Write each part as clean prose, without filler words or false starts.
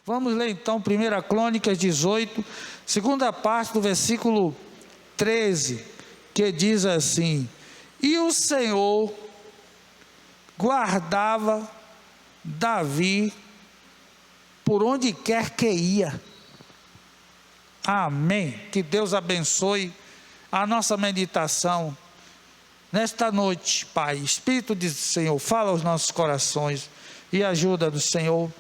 Vamos ler então 1 Crônicas 18, segunda parte do versículo 13, que diz assim: e o Senhor guardava Davi por onde quer que ia. Amém. Que Deus abençoe a nossa meditação nesta noite, Pai. Espírito do Senhor, fala aos nossos corações e ajuda do Senhor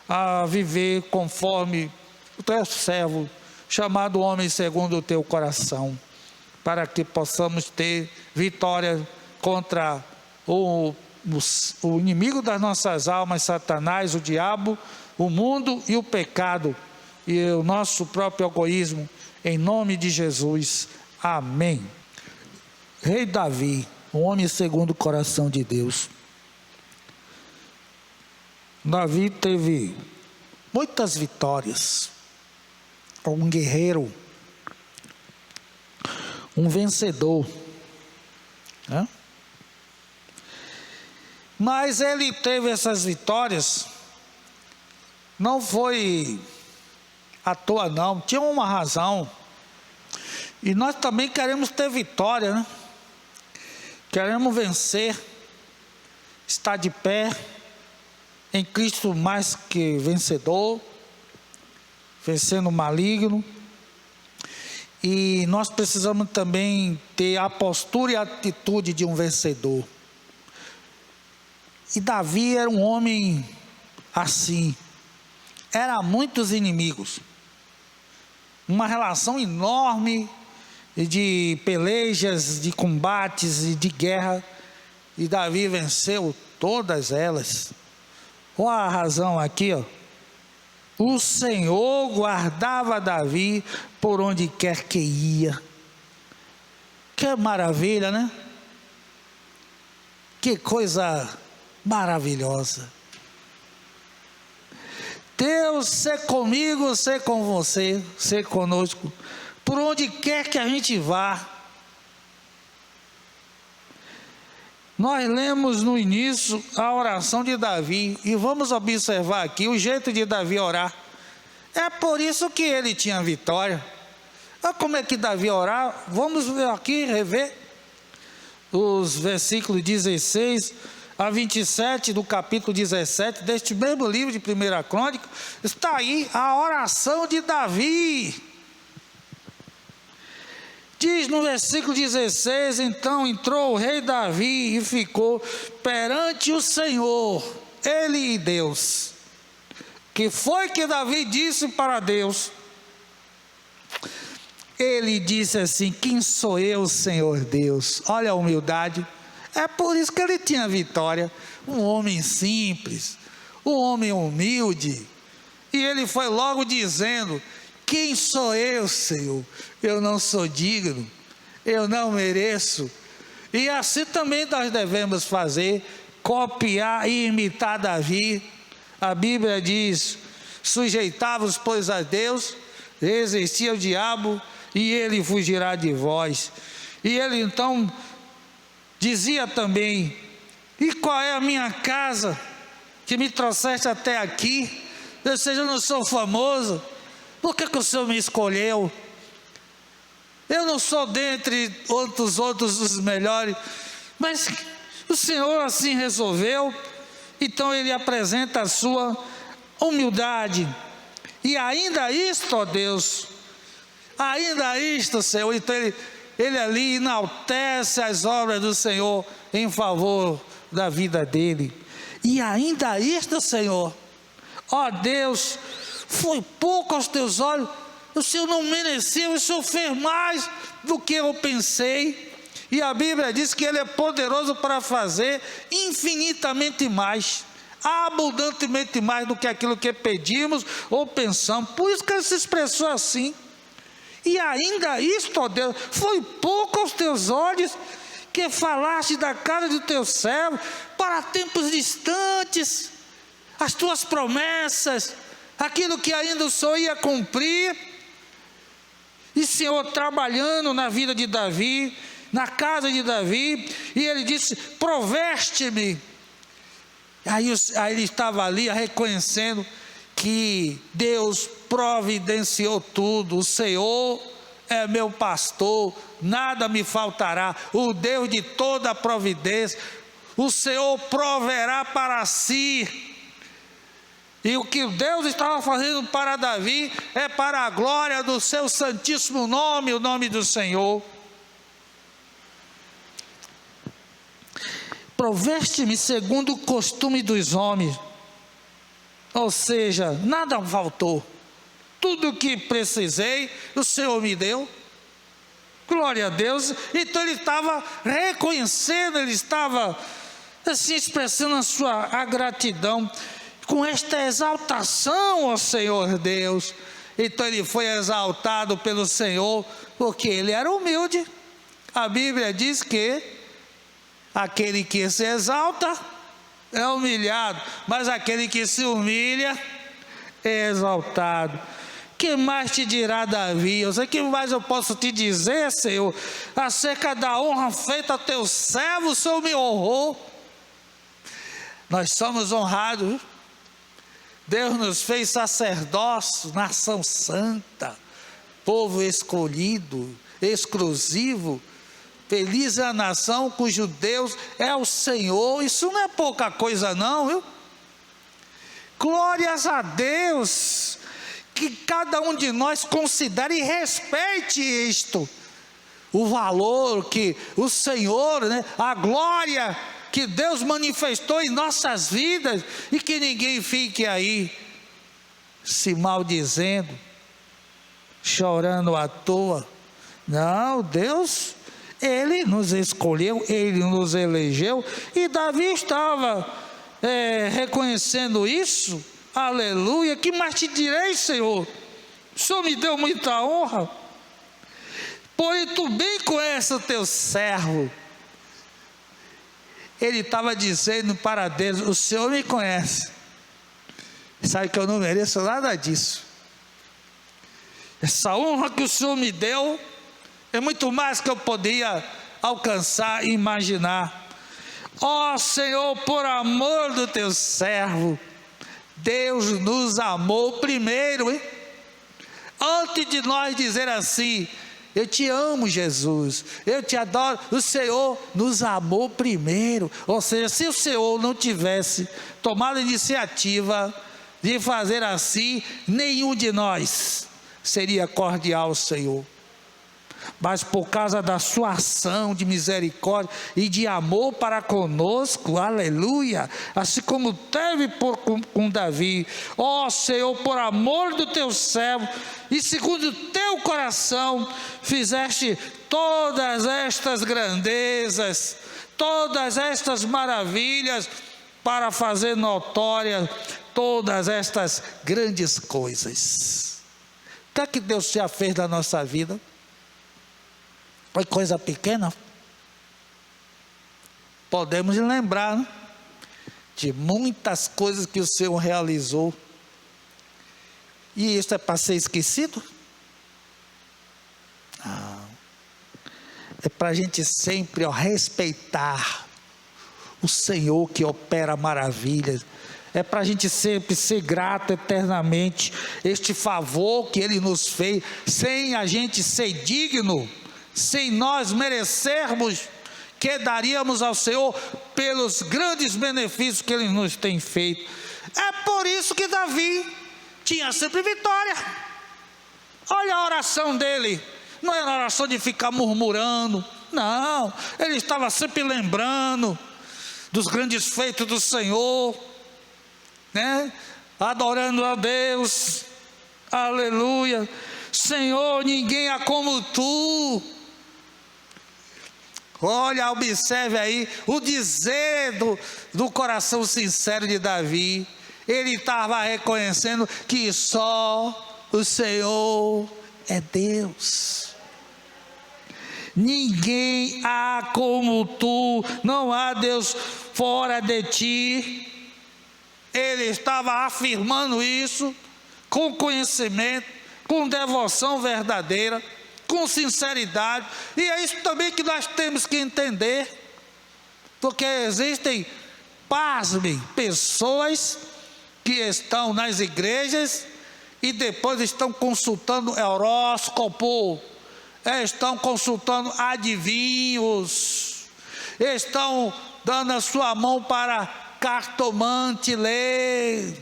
a viver conforme o teu servo, chamado homem segundo o teu coração, para que possamos ter vitória contra o inimigo das nossas almas, Satanás, o diabo, o mundo e o pecado, e o nosso próprio egoísmo, em nome de Jesus, amém. Rei Davi, um homem segundo o coração de Deus. Davi teve muitas vitórias, um guerreiro, um vencedor, né? Mas ele teve essas vitórias, não foi à toa não, tinha uma razão. E nós também queremos ter vitória, né? Queremos vencer, estar de pé em Cristo mais que vencedor, vencendo o maligno. E nós precisamos também ter a postura e a atitude de um vencedor. E Davi era um homem assim, era muitos inimigos, uma relação enorme de pelejas, de combates e de guerra, e Davi venceu todas elas. Qual a razão aqui, ó? O Senhor guardava Davi por onde quer que ia. Que maravilha, né? Que coisa maravilhosa. Deus ser comigo, ser com você, ser conosco, por onde quer que a gente vá. Nós lemos no início a oração de Davi, e vamos observar aqui o jeito de Davi orar. É por isso que ele tinha vitória. Olha como é que Davi orava. Vamos ver aqui, rever os versículos 16 a 27 do capítulo 17 deste mesmo livro de 1 Crônica. Está aí a oração de Davi. Diz no versículo 16: então entrou o rei Davi e ficou perante o Senhor, ele e Deus. Que foi que Davi disse para Deus? Ele disse assim: quem sou eu, Senhor Deus? Olha a humildade. É por isso que ele tinha vitória. Um homem simples, um homem humilde. E ele foi logo dizendo: quem sou eu, Senhor? Eu não sou digno, eu não mereço. E assim também nós devemos fazer, copiar e imitar Davi. A Bíblia diz: sujeitavos, pois, a Deus, resistir ao diabo, e ele fugirá de vós. E ele então dizia também: e qual é a minha casa que me trouxeste até aqui? Ou seja, eu não sou famoso, por que o Senhor me escolheu? Eu não sou dentre outros os melhores, mas o Senhor assim resolveu. Então ele apresenta a sua humildade. E ainda isto, ó Deus, ainda isto, Senhor. Então ele ali enaltece as obras do Senhor em favor da vida dele. E ainda isto, Senhor, ó Deus, foi pouco aos teus olhos. O Senhor não mereceu, o Senhor fez mais do que eu pensei. E a Bíblia diz que Ele é poderoso para fazer infinitamente mais, abundantemente mais do que aquilo que pedimos ou pensamos. Por isso que Ele se expressou assim. E ainda isto, ó Deus, foi pouco aos teus olhos, que falaste da casa do teu servo para tempos distantes, as tuas promessas, aquilo que ainda o Senhor ia cumprir. E Senhor trabalhando na vida de Davi, na casa de Davi, e ele disse: proveste-me. Aí ele estava ali reconhecendo que Deus providenciou tudo. O Senhor é meu pastor, nada me faltará. O Deus de toda providência, o Senhor proverá para si. E o que Deus estava fazendo para Davi é para a glória do seu santíssimo nome, o nome do Senhor. Proveste-me segundo o costume dos homens. Ou seja, nada faltou. Tudo o que precisei, o Senhor me deu. Glória a Deus. Então ele estava reconhecendo, ele estava assim expressando a gratidão com esta exaltação ao Senhor Deus. Então ele foi exaltado pelo Senhor, porque ele era humilde. A Bíblia diz que aquele que se exalta é humilhado, mas aquele que se humilha é exaltado. Que mais te dirá Davi? Eu sei que mais eu posso te dizer, Senhor, acerca da honra feita a teu servo, o Senhor me honrou. Nós somos honrados. Deus nos fez sacerdócio, nação santa, povo escolhido, exclusivo. Feliz é a nação cujo Deus é o Senhor. Isso não é pouca coisa não, viu? Glórias a Deus. Que cada um de nós considere e respeite isto. O valor que o Senhor, a glória que Deus manifestou em nossas vidas, e que ninguém fique aí se maldizendo, chorando à toa. Não, Deus, Ele nos escolheu, Ele nos elegeu, e Davi estava reconhecendo isso. Aleluia. Que mais te direi, Senhor? O Senhor me deu muita honra, porém tu bem conheces o teu servo. Ele estava dizendo para Deus: o Senhor me conhece, sabe que eu não mereço nada disso. Essa honra que o Senhor me deu é muito mais que eu podia alcançar e imaginar. Ó Senhor, por amor do teu servo, Deus nos amou primeiro, hein? Antes de nós dizer assim: eu te amo, Jesus, eu te adoro, o Senhor nos amou primeiro. Ou seja, se o Senhor não tivesse tomado a iniciativa de fazer assim, nenhum de nós seria cordial ao Senhor. Mas por causa da sua ação de misericórdia e de amor para conosco, aleluia, assim como teve com Davi, ó Senhor, por amor do teu servo e segundo o teu coração, fizeste todas estas grandezas, todas estas maravilhas, para fazer notórias todas estas grandes coisas. O que é que Deus já fez na nossa vida? Foi coisa pequena? Podemos lembrar, né, de muitas coisas que o Senhor realizou. E isso é para ser esquecido? Não. É para a gente sempre respeitar o Senhor que opera maravilhas. É para a gente sempre ser grato eternamente. Este favor que Ele nos fez, sem a gente ser digno, sem nós merecermos, que daríamos ao Senhor pelos grandes benefícios que Ele nos tem feito. É por isso que Davi tinha sempre vitória. Olha a oração dele, não era oração de ficar murmurando, não, ele estava sempre lembrando dos grandes feitos do Senhor, adorando a Deus, aleluia. Senhor, ninguém há como tu. Olha, observe aí o dizer do coração sincero de Davi. Ele estava reconhecendo que só o Senhor é Deus. Ninguém há como tu, não há Deus fora de ti. Ele estava afirmando isso com conhecimento, com devoção verdadeira, com sinceridade. E é isso também que nós temos que entender, porque existem, pasmem, pessoas que estão nas igrejas e depois estão consultando horóscopo, estão consultando adivinhos, estão dando a sua mão para cartomante ler,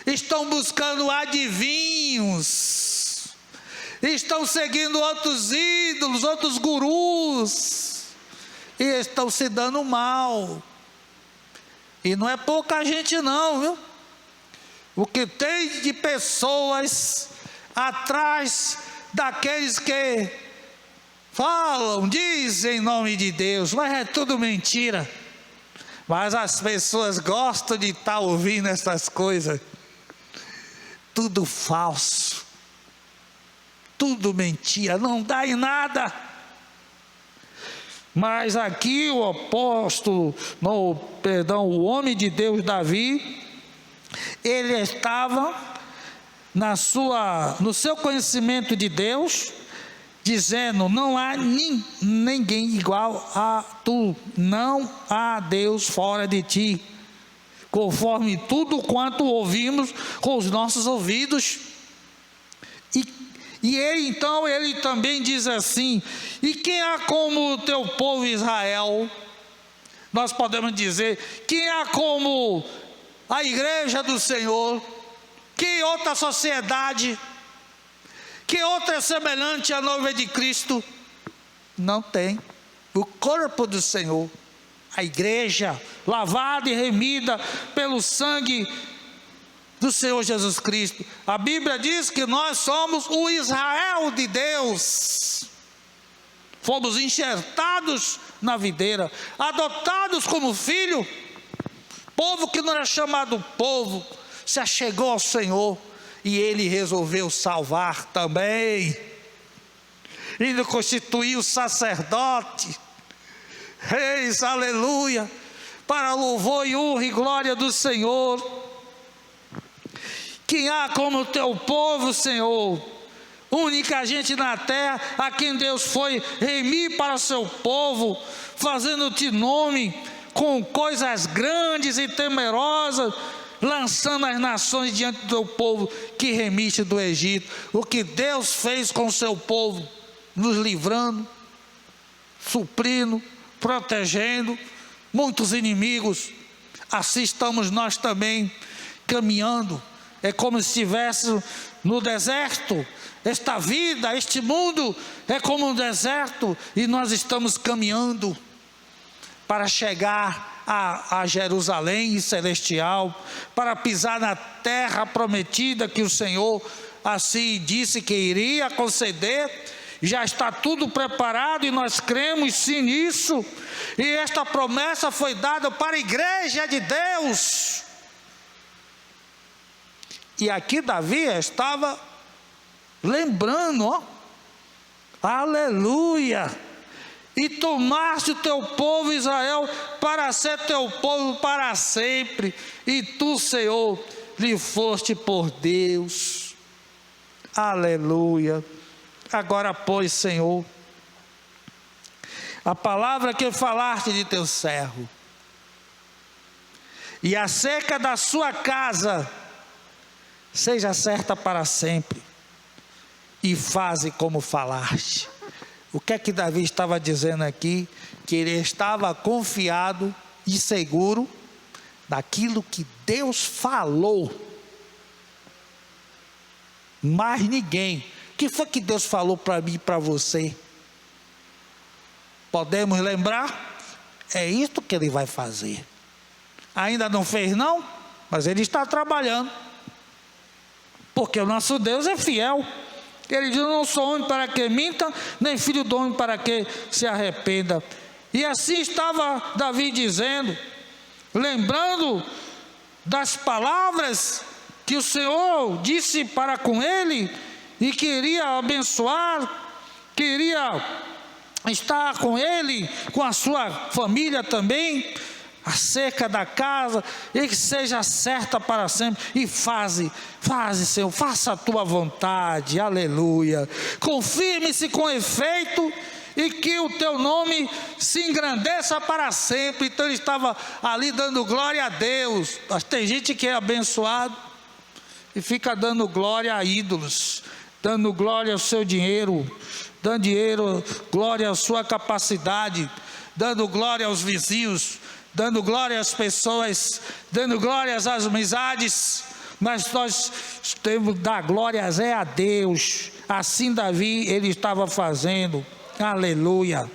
estão buscando adivinhos, estão seguindo outros ídolos, outros gurus, e estão se dando mal. E não é pouca gente não, viu? O que tem de pessoas atrás daqueles que falam, dizem em nome de Deus, mas é tudo mentira. Mas as pessoas gostam de estar ouvindo essas coisas. Tudo falso, tudo mentira, não dá em nada. Mas aqui o apóstolo, o homem de Deus Davi, ele estava no seu conhecimento de Deus, dizendo: não há ninguém igual a tu, não há Deus fora de ti, conforme tudo quanto ouvimos com os nossos ouvidos. E ele também diz assim: e quem há como o teu povo Israel? Nós podemos dizer: quem há como a igreja do Senhor? Que outra sociedade? Que outra é semelhante à noiva de Cristo? Não tem. O corpo do Senhor, a igreja, lavada e remida pelo sangue do Senhor Jesus Cristo. A Bíblia diz que nós somos o Israel de Deus. Fomos enxertados na videira, adotados como filho. Povo que não era chamado povo, se achegou ao Senhor e Ele resolveu salvar também. Ele constituiu sacerdote. Reis, aleluia, para louvor e honra e glória do Senhor. Quem há como o teu povo, Senhor? Única gente na terra a quem Deus foi remir para o seu povo, fazendo-te nome com coisas grandes e temerosas, lançando as nações diante do teu povo que remiste do Egito. O que Deus fez com o seu povo, nos livrando, suprindo, protegendo muitos inimigos. Assim estamos nós também caminhando. É como se estivéssemos no deserto. Esta vida, este mundo é como um deserto, e nós estamos caminhando para chegar a Jerusalém celestial, para pisar na terra prometida que o Senhor assim disse que iria conceder. Já está tudo preparado e nós cremos sim nisso, e esta promessa foi dada para a igreja de Deus. E aqui Davi estava lembrando, ó, aleluia, e tomaste o teu povo Israel para ser teu povo para sempre, e tu, Senhor, lhe foste por Deus, aleluia. Agora, pois, Senhor, a palavra que falaste de teu servo, e acerca da sua casa, seja certa para sempre, e faze como falaste. O que é que Davi estava dizendo aqui? Que ele estava confiado e seguro daquilo que Deus falou. Mais ninguém. O que foi que Deus falou para mim e para você? Podemos lembrar? É isto que Ele vai fazer. Ainda não fez não? Mas Ele está trabalhando. Porque o nosso Deus é fiel. Ele diz: eu não sou homem para que minta, nem filho do homem para que se arrependa. E assim estava Davi dizendo, lembrando das palavras que o Senhor disse para com ele, e queria abençoar, queria estar com ele, com a sua família também, acerca da casa, e que seja certa para sempre. E faze, Senhor, faça a tua vontade, aleluia. Confirme-se com efeito e que o teu nome se engrandeça para sempre. Então ele estava ali dando glória a Deus. Mas tem gente que é abençoado e fica dando glória a ídolos, dando glória ao seu dinheiro, dando dinheiro, glória à sua capacidade, dando glória aos vizinhos, dando glória às pessoas, dando glórias às amizades. Mas nós temos que dar glórias a Deus. Assim Davi, ele estava fazendo. Aleluia.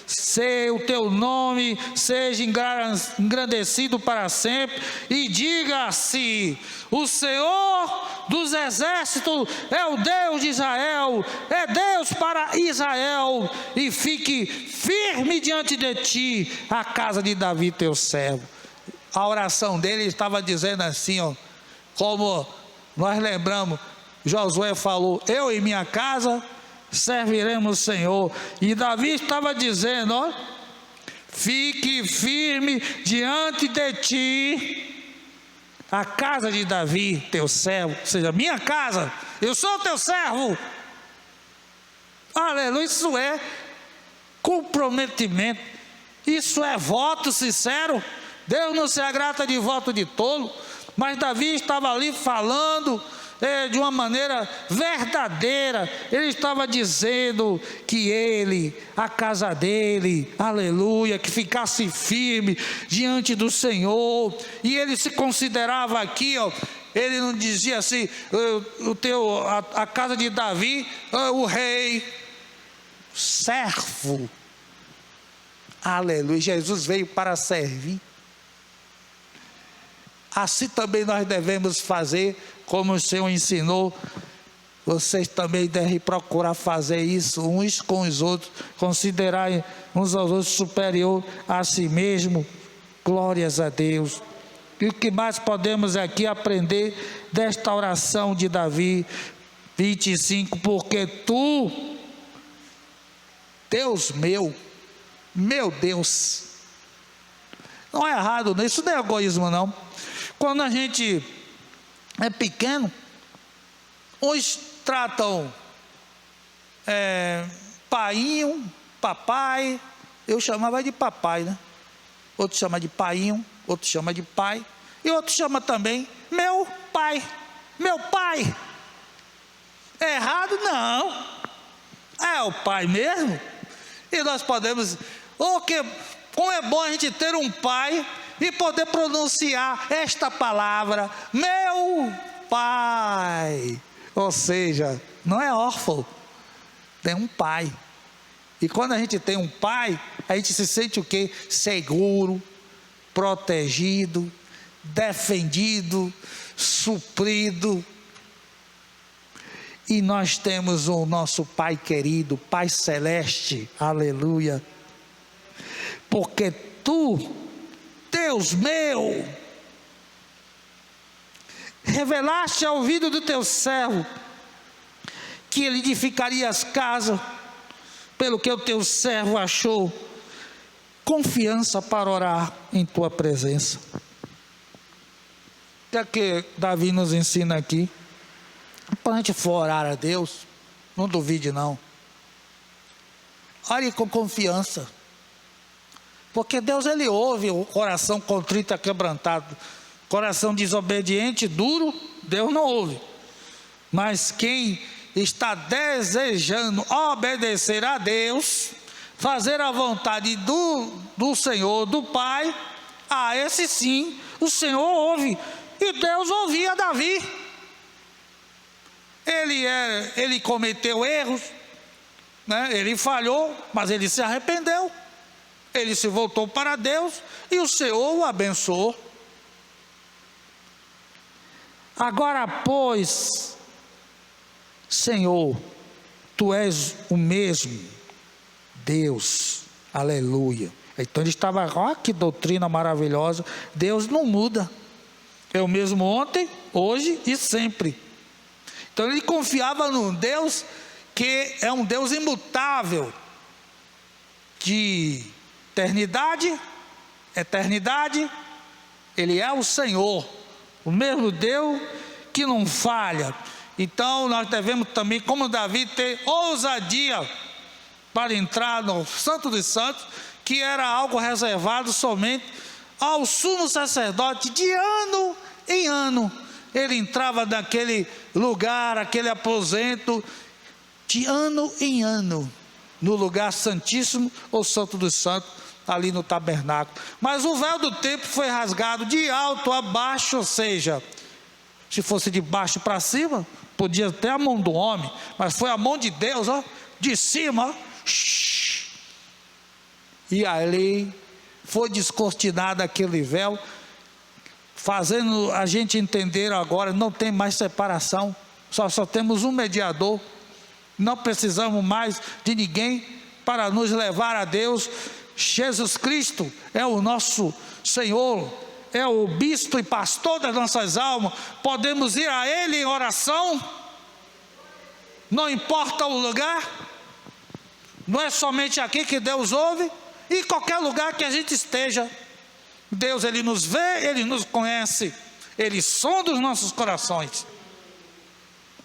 Se o teu nome seja engrandecido para sempre, e diga-se: o Senhor dos exércitos é o Deus de Israel, é Deus para Israel, e fique firme diante de ti a casa de Davi teu servo. A oração dele estava dizendo assim, ó, como nós lembramos, Josué falou: eu e minha casa serviremos o Senhor. E Davi estava dizendo, ó, fique firme diante de ti a casa de Davi teu servo, ou seja, minha casa, eu sou teu servo. Aleluia. Isso é comprometimento, isso é voto sincero. Deus não se agrada de voto de tolo. Mas Davi estava ali falando de uma maneira verdadeira. Ele estava dizendo que ele, a casa dele, aleluia, que ficasse firme diante do Senhor. E ele se considerava aqui, ó, ele não dizia assim, a casa de Davi, o rei, servo. Aleluia. Jesus veio para servir. Assim também nós devemos fazer, como o Senhor ensinou. Vocês também devem procurar fazer isso uns com os outros, considerar uns aos outros superior a si mesmo. Glórias a Deus. E o que mais podemos aqui aprender desta oração de Davi 25? Porque tu, Deus meu Deus. Não é errado, isso não é egoísmo não. Quando a gente é pequeno, uns tratam painho, papai. Eu chamava de papai, né? Outro chama de painho, outro chama de pai, e outro chama também meu pai. Meu pai. É errado? Não. É o pai mesmo. E nós podemos, como é bom a gente ter um pai e poder pronunciar esta palavra, meu pai. Ou seja, não é órfão, tem um pai. E quando a gente tem um pai, a gente se sente o quê? Seguro, protegido, defendido, suprido. E nós temos o nosso Pai querido, Pai celeste, aleluia. Porque tu, Deus meu, revelaste ao ouvido do teu servo que ele edificaria as casas, pelo que o teu servo achou confiança para orar em tua presença. O que Davi nos ensina aqui? Quando a gente for orar a Deus, não duvide não, ore com confiança, porque Deus, ele ouve o coração contrito e quebrantado. Coração desobediente, duro, Deus não ouve. Mas quem está desejando obedecer a Deus, fazer a vontade do Senhor, do Pai, esse sim, o Senhor ouve. E Deus ouvia Davi. Ele cometeu erros, né? Ele falhou, mas ele se arrependeu. Ele se voltou para Deus e o Senhor o abençoou. Agora, pois, Senhor, tu és o mesmo Deus, aleluia. Então ele estava, olha que doutrina maravilhosa. Deus não muda, é o mesmo ontem, hoje e sempre. Então ele confiava num Deus que é um Deus imutável, de eternidade, ele é o Senhor, o mesmo Deus que não falha. Então nós devemos também, como Davi, ter ousadia para entrar no Santo dos Santos, que era algo reservado somente ao sumo sacerdote. De ano em ano, ele entrava naquele lugar, aquele aposento, de ano em ano, no lugar santíssimo ou Santo dos Santos, ali no tabernáculo. Mas o véu do templo foi rasgado de alto a baixo, ou seja, se fosse de baixo para cima, podia ter a mão do homem, mas foi a mão de Deus, ó, de cima, ó. E ali foi descortinado aquele véu, fazendo a gente entender agora, não tem mais separação, só temos um mediador, não precisamos mais de ninguém para nos levar a Deus. Jesus Cristo é o nosso Senhor, é o bispo e pastor das nossas almas, podemos ir a Ele em oração, não importa o lugar, não é somente aqui que Deus ouve, em qualquer lugar que a gente esteja, Deus, Ele nos vê, Ele nos conhece, Ele sonda os nossos corações,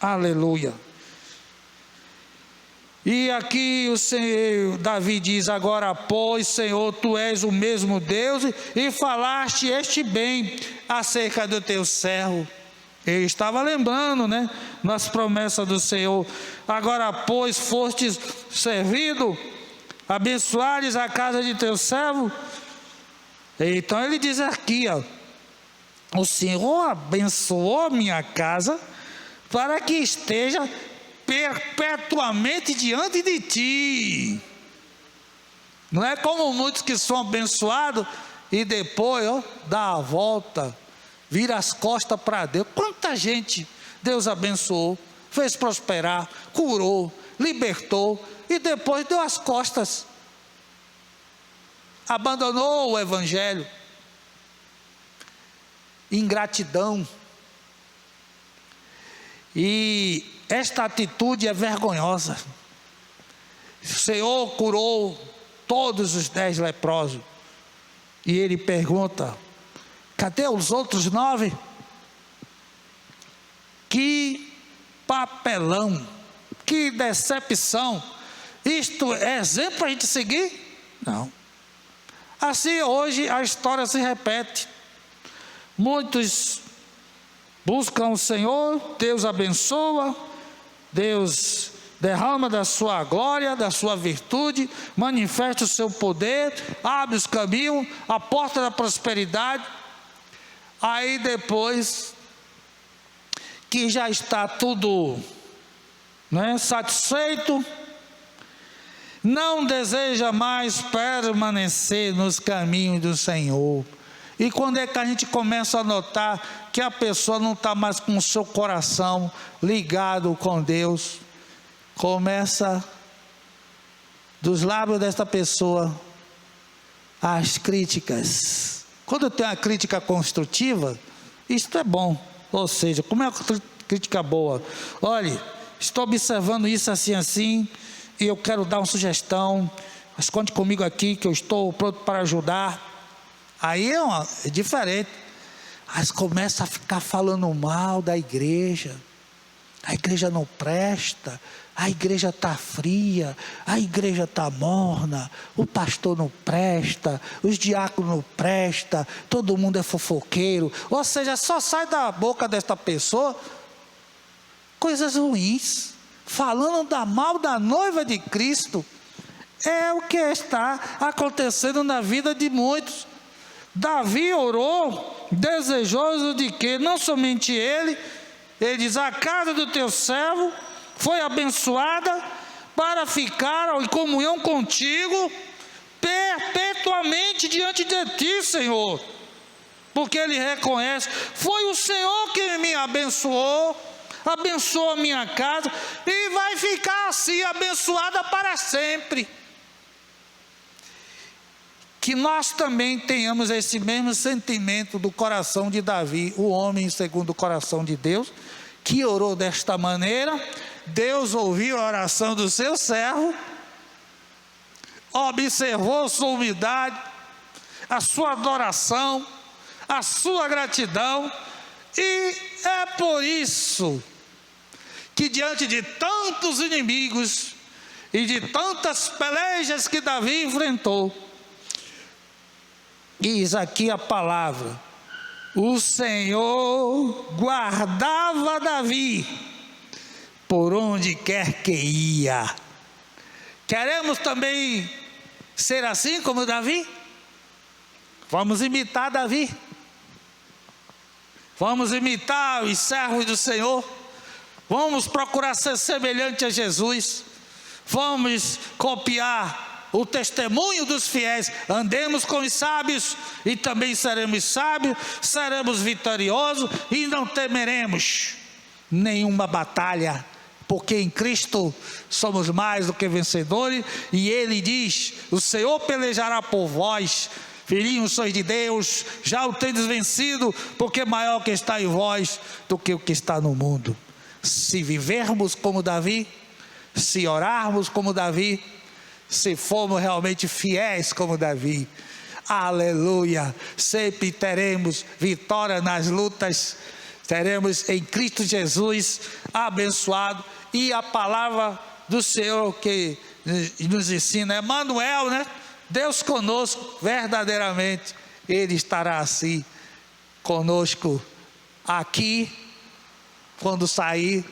aleluia. E aqui o Senhor, Davi diz: agora pois, Senhor, Tu és o mesmo Deus, e falaste este bem acerca do Teu servo. Ele estava lembrando, né, nas promessas do Senhor. Agora pois, fostes servido, abençoares a casa de Teu servo. Então ele diz aqui, ó, o Senhor abençoou minha casa, para que esteja perpetuamente diante de Ti. Não é como muitos que são abençoados e depois, ó, dá a volta, vira as costas para Deus. Quanta gente Deus abençoou, fez prosperar, curou, libertou e depois deu as costas, abandonou o Evangelho. Ingratidão. E esta atitude é vergonhosa. O Senhor curou todos os 10 leprosos, e Ele pergunta: cadê os outros 9? Que papelão, que decepção. Isto é exemplo para a gente seguir? Não. Assim hoje a história se repete. Muitos buscam o Senhor, Deus abençoa, Deus derrama da sua glória, da sua virtude, manifesta o seu poder, abre os caminhos, a porta da prosperidade. Aí depois que já está tudo, né, satisfeito, não deseja mais permanecer nos caminhos do Senhor. E quando é que a gente começa a notar que a pessoa não está mais com o seu coração ligado com Deus? Começa dos lábios desta pessoa as críticas. Quando tem uma crítica construtiva, isto é bom. Ou seja, como é uma crítica boa? Olhe, estou observando isso assim, assim, e eu quero dar uma sugestão, mas conte comigo aqui que eu estou pronto para ajudar. Aí é diferente. Mas começa a ficar falando mal da igreja. A igreja não presta, a igreja está fria, a igreja está morna, o pastor não presta, os diáconos não prestam, todo mundo é fofoqueiro. Ou seja, só sai da boca desta pessoa coisas ruins, falando da mal da noiva de Cristo. É o que está acontecendo na vida de muitos. Davi orou, desejoso de que não somente ele diz: a casa do teu servo foi abençoada para ficar em comunhão contigo perpetuamente diante de ti, Senhor. Porque ele reconhece: foi o Senhor que me abençoou, abençoou a minha casa e vai ficar assim abençoada para sempre. Que nós também tenhamos esse mesmo sentimento do coração de Davi, o homem segundo o coração de Deus, que orou desta maneira. Deus ouviu a oração do seu servo, observou sua humildade, a sua adoração, a sua gratidão, e é por isso que diante de tantos inimigos, e de tantas pelejas que Davi enfrentou. Diz aqui a palavra: o Senhor guardava Davi por onde quer que ia. Queremos também ser assim como Davi? Vamos imitar Davi. Vamos imitar os servos do Senhor. Vamos procurar ser semelhante a Jesus. Vamos copiar o testemunho dos fiéis. Andemos com os sábios e também seremos sábios, seremos vitoriosos e não temeremos nenhuma batalha, porque em Cristo somos mais do que vencedores. E Ele diz: o Senhor pelejará por vós. Filhinhos, sois de Deus, já o tendes vencido, porque maior que está em vós do que o que está no mundo. Se vivermos como Davi, se orarmos como Davi, se formos realmente fiéis como Davi, aleluia, sempre teremos vitória nas lutas, teremos em Cristo Jesus abençoado. E a palavra do Senhor que nos ensina, Emanuel, né? Deus conosco, verdadeiramente, Ele estará assim, conosco, aqui, quando sair,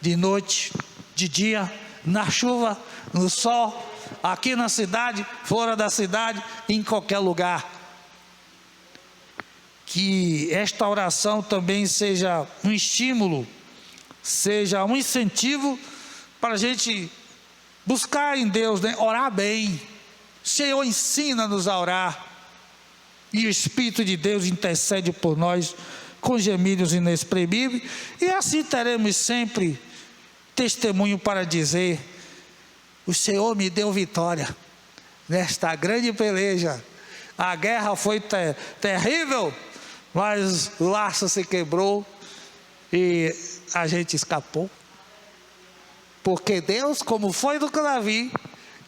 de noite, de dia, na chuva, no sol, aqui na cidade, fora da cidade, em qualquer lugar. Que esta oração também seja um estímulo, seja um incentivo para a gente buscar em Deus, né? Orar bem. Senhor, ensina-nos a orar, e o Espírito de Deus intercede por nós com gemidos inexprimíveis, e assim teremos sempre testemunho para dizer: o Senhor me deu vitória nesta grande peleja. A guerra foi terrível, mas o laço se quebrou e a gente escapou, porque Deus, como foi do Davi,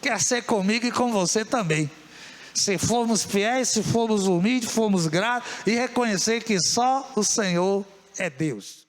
quer ser comigo e com você também. Se formos fiéis, se formos humildes, formos gratos e reconhecer que só o Senhor é Deus.